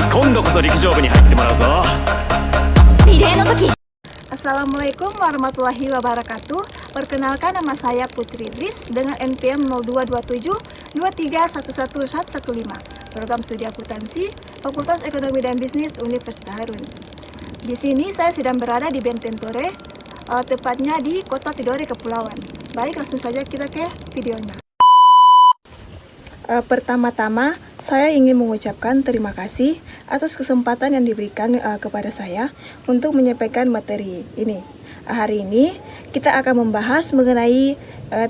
今度こそ陸上部に入ってもらうぞ。リレーの時。 Assalamualaikum warahmatullahi wabarakatuh. Perkenalkan, nama saya Putri Idris dengan NPM 0227 2311115, program studi akuntansi, Fakultas Ekonomi dan Bisnis Universitas Harun. Di sini saya sedang berada di Benteng Tore, tepatnya di Kota Tidore, Kepulauan. Baik, langsung saja kita ke videonya. Pertama-tama, saya ingin mengucapkan terima kasih atas kesempatan yang diberikan kepada saya untuk menyampaikan materi ini. Hari ini kita akan membahas mengenai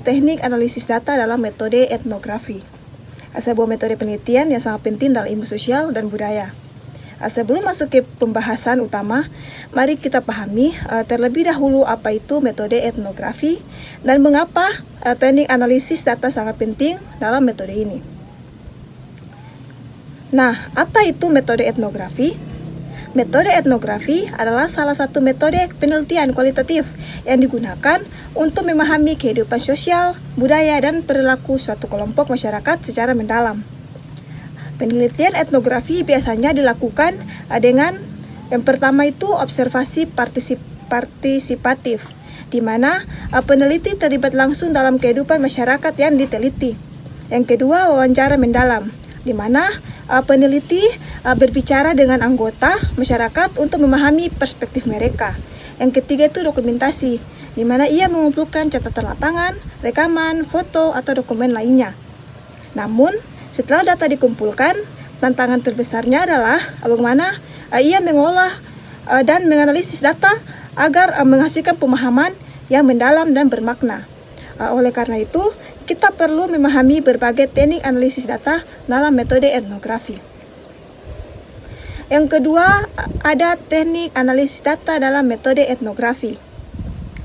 teknik analisis data dalam metode etnografi, sebuah metode penelitian yang sangat penting dalam ilmu sosial dan budaya. Sebelum masuk ke pembahasan utama, mari kita pahami terlebih dahulu apa itu metode etnografi dan mengapa teknik analisis data sangat penting dalam metode ini. Nah, apa itu metode etnografi? Metode etnografi adalah salah satu metode penelitian kualitatif yang digunakan untuk memahami kehidupan sosial, budaya, dan perilaku suatu kelompok masyarakat secara mendalam. Penelitian etnografi biasanya dilakukan dengan yang pertama itu observasi partisipatif, di mana peneliti terlibat langsung dalam kehidupan masyarakat yang diteliti. Yang kedua, wawancara mendalam, di mana peneliti berbicara dengan anggota masyarakat untuk memahami perspektif mereka. Yang ketiga itu dokumentasi, di mana ia mengumpulkan catatan lapangan, rekaman, foto, atau dokumen lainnya. Namun, setelah data dikumpulkan, tantangan terbesarnya adalah bagaimana ia mengolah dan menganalisis data agar menghasilkan pemahaman yang mendalam dan bermakna. Oleh karena itu, kita perlu memahami berbagai teknik analisis data dalam metode etnografi. Yang kedua, ada teknik analisis data dalam metode etnografi.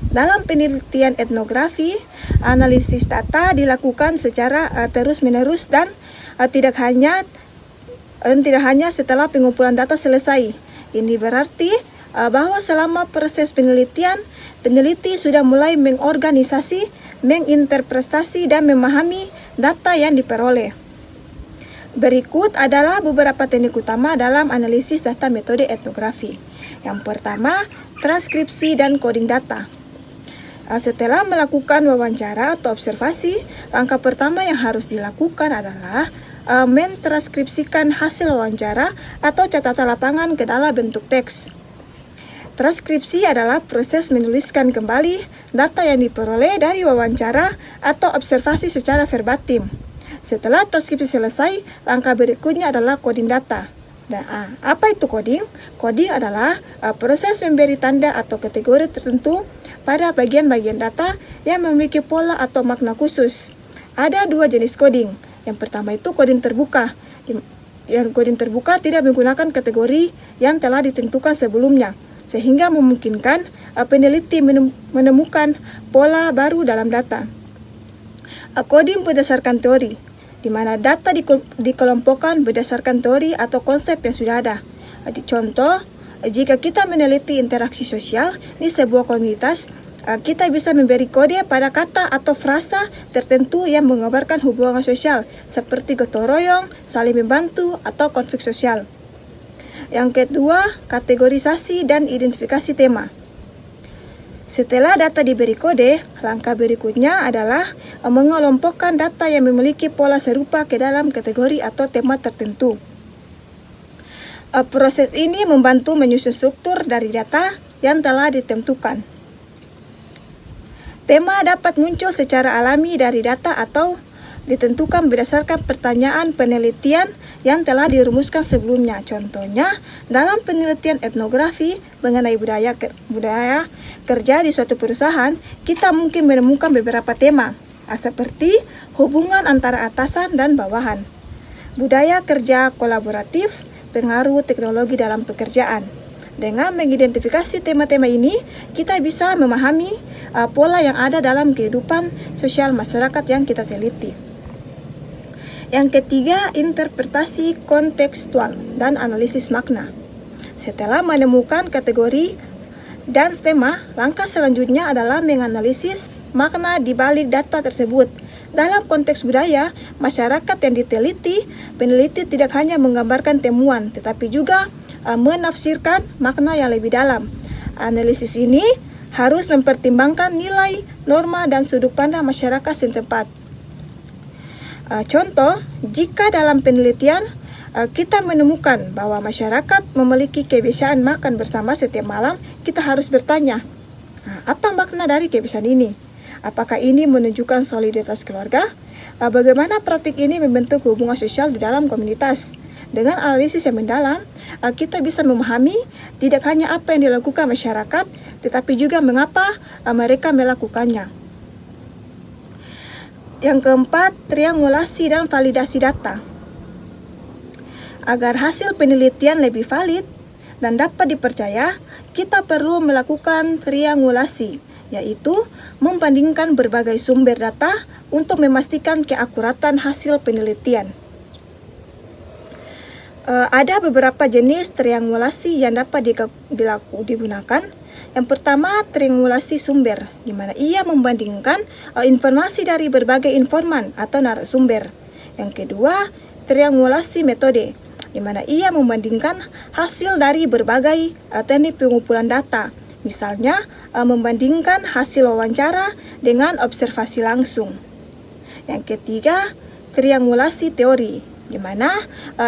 Dalam penelitian etnografi, analisis data dilakukan secara terus-menerus dan tidak hanya setelah pengumpulan data selesai. Ini berarti bahwa selama proses penelitian, peneliti sudah mulai mengorganisasi, menginterpretasi, dan memahami data yang diperoleh. Berikut adalah beberapa teknik utama dalam analisis data metode etnografi. Yang pertama, transkripsi dan coding data. Setelah melakukan wawancara atau observasi, langkah pertama yang harus dilakukan adalah mentranskripsikan hasil wawancara atau catatan lapangan ke dalam bentuk teks. Transkripsi adalah proses menuliskan kembali data yang diperoleh dari wawancara atau observasi secara verbatim. Setelah transkripsi selesai, langkah berikutnya adalah coding data. Nah, apa itu coding? Coding adalah proses memberi tanda atau kategori tertentu pada bagian-bagian data yang memiliki pola atau makna khusus. Ada dua jenis coding. Yang pertama itu coding terbuka. Yang coding terbuka tidak menggunakan kategori yang telah ditentukan sebelumnya, sehingga memungkinkan peneliti menemukan pola baru dalam data. Coding berdasarkan teori, di mana data dikelompokkan berdasarkan teori atau konsep yang sudah ada. Contoh, jika kita meneliti interaksi sosial di sebuah komunitas, kita bisa memberi kode pada kata atau frasa tertentu yang menggambarkan hubungan sosial, seperti gotong royong, saling membantu, atau konflik sosial. Yang kedua, kategorisasi dan identifikasi tema. Setelah data diberi kode, langkah berikutnya adalah mengelompokkan data yang memiliki pola serupa ke dalam kategori atau tema tertentu. Proses ini membantu menyusun struktur dari data yang telah ditentukan. Tema dapat muncul secara alami dari data atau ditentukan berdasarkan pertanyaan penelitian yang telah dirumuskan sebelumnya. Contohnya, dalam penelitian etnografi mengenai budaya kerja di suatu perusahaan, kita mungkin menemukan beberapa tema, seperti hubungan antara atasan dan bawahan, budaya kerja kolaboratif, pengaruh teknologi dalam pekerjaan. Dengan mengidentifikasi tema-tema ini, kita bisa memahami pola yang ada dalam kehidupan sosial masyarakat yang kita teliti. Yang ketiga, interpretasi kontekstual dan analisis makna. Setelah menemukan kategori dan tema, langkah selanjutnya adalah menganalisis makna di balik data tersebut Dalam konteks budaya, masyarakat yang diteliti, peneliti tidak hanya menggambarkan temuan, tetapi juga menafsirkan makna yang lebih dalam. Analisis ini harus mempertimbangkan nilai, norma, dan sudut pandang masyarakat setempat. Contoh, jika dalam penelitian kita menemukan bahwa masyarakat memiliki kebiasaan makan bersama setiap malam, kita harus bertanya, apa makna dari kebiasaan ini? Apakah ini menunjukkan soliditas keluarga? Bagaimana praktik ini membentuk hubungan sosial di dalam komunitas? Dengan analisis yang mendalam, kita bisa memahami tidak hanya apa yang dilakukan masyarakat, tetapi juga mengapa mereka melakukannya. Yang keempat, triangulasi dan validasi data. Agar hasil penelitian lebih valid dan dapat dipercaya, kita perlu melakukan triangulasi, yaitu membandingkan berbagai sumber data untuk memastikan keakuratan hasil penelitian. Ada beberapa jenis triangulasi yang dapat digunakan. Yang pertama, triangulasi sumber, di mana ia membandingkan informasi dari berbagai informan atau narasumber. Yang kedua, triangulasi metode, di mana ia membandingkan hasil dari berbagai teknik pengumpulan data. Misalnya, membandingkan hasil wawancara dengan observasi langsung. Yang ketiga, triangulasi teori, di mana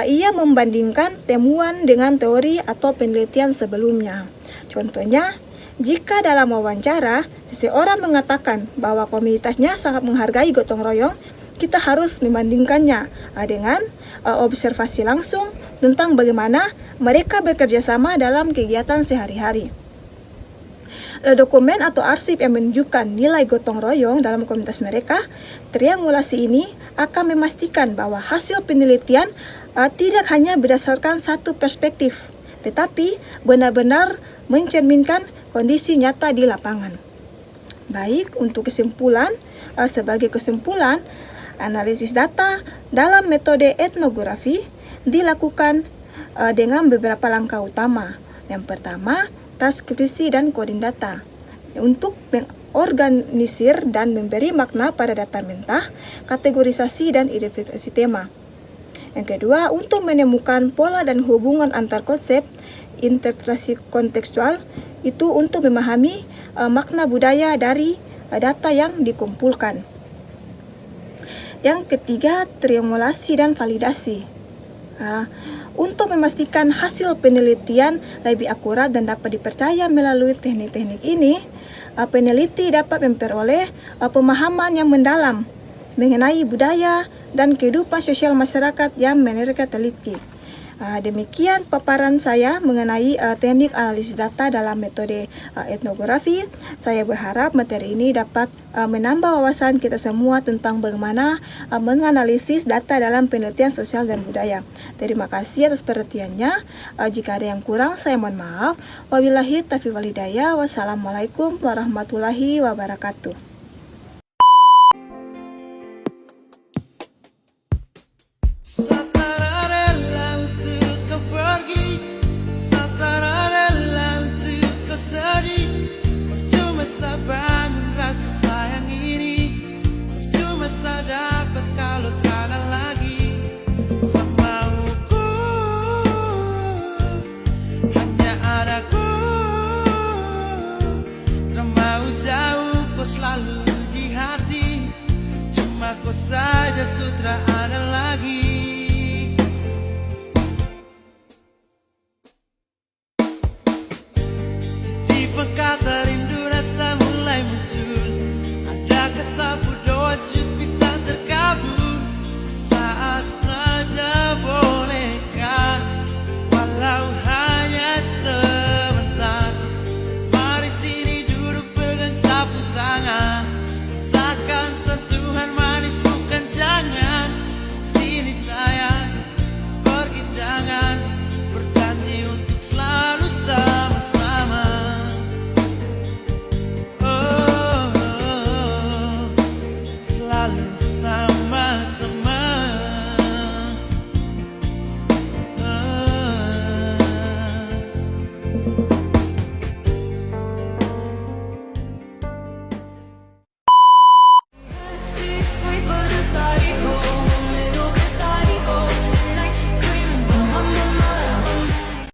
ia membandingkan temuan dengan teori atau penelitian sebelumnya. Contohnya, jika dalam wawancara, seseorang mengatakan bahwa komunitasnya sangat menghargai gotong royong, kita harus membandingkannya dengan observasi langsung tentang bagaimana mereka bekerja sama dalam kegiatan sehari-hari. Dokumen atau arsip yang menunjukkan nilai gotong royong dalam komunitas mereka, triangulasi ini akan memastikan bahwa hasil penelitian tidak hanya berdasarkan satu perspektif, tetapi benar-benar mencerminkan kondisi nyata di lapangan. Baik, untuk kesimpulan, sebagai kesimpulan, analisis data dalam metode etnografi dilakukan dengan beberapa langkah utama. Yang pertama, transkripsi dan coding data untuk mengorganisir dan memberi makna pada data mentah, kategorisasi dan identifikasi tema. Yang kedua, untuk menemukan pola dan hubungan antar konsep, interpretasi kontekstual, itu untuk memahami makna budaya dari data yang dikumpulkan. Yang ketiga, triangulasi dan validasi. Untuk memastikan hasil penelitian lebih akurat dan dapat dipercaya melalui teknik-teknik ini, peneliti dapat memperoleh pemahaman yang mendalam mengenai budaya dan kehidupan sosial masyarakat yang mereka teliti. Demikian paparan saya mengenai teknik analisis data dalam metode etnografi. Saya berharap materi ini dapat menambah wawasan kita semua tentang bagaimana menganalisis data dalam penelitian sosial dan budaya. Terima kasih atas perhatiannya. Jika ada yang kurang, saya mohon maaf. Wabillahi taufiq wal hidayah. Wassalamualaikum warahmatullahi wabarakatuh.